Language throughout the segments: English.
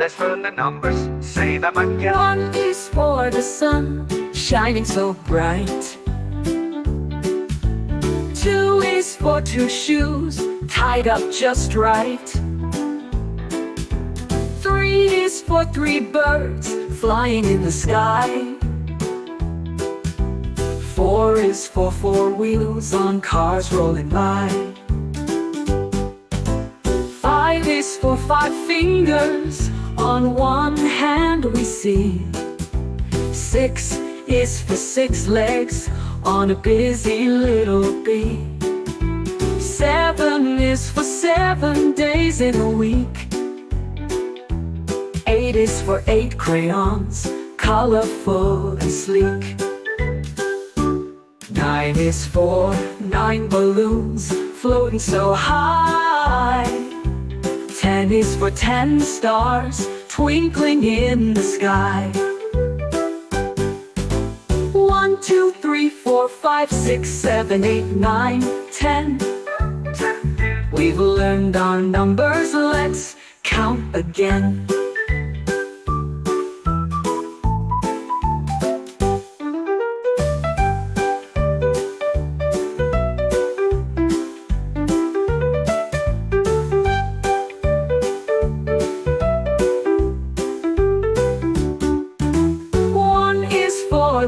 let's learn the numbers. Say them again. 1 is for the sun, shining so bright. 2 is for 2 shoes, tied up just right. 3 is for 3 birds, flying in the sky. 4 is for 4 wheels on cars rolling by. 5 is for 5 fingers on one hand we see. 6 is for 6 legs on a busy little bee. 7 is for 7 days in a week. 8 is for 8 crayons, colorful and sleek. 9 is for 9 balloons, floating so high. 10 is for 10 stars, twinkling in the sky. 1, 2, 3, 4, 5, 6, 7, 8, 9, 10. We've learned our numbers, let's count again.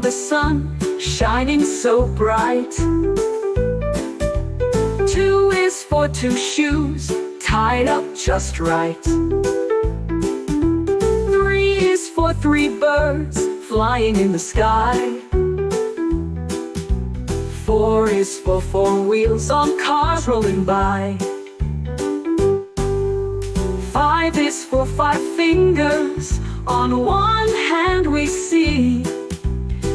The sun shining so bright. 2 is for 2 shoes, tied up just right. 3 is for 3 birds, flying in the sky. 4 is for 4 wheels on cars rolling by. 5 is for 5 fingers on one hand we see.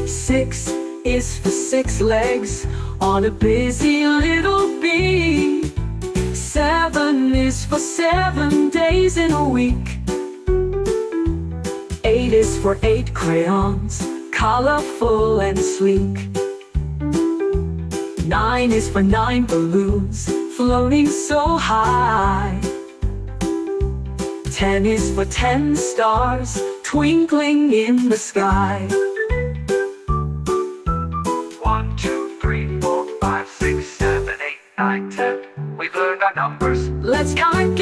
6 is for 6 legs on a busy little bee. 7 is for 7 days in a week. 8 is for 8 crayons, colorful and sleek. 9 is for 9 balloons, floating so high. 10 is for 10 stars, twinkling in the sky. 1, 2, 3, 4, 5, 6, 7, 8, 9, 10. We've learned our numbers. Let's count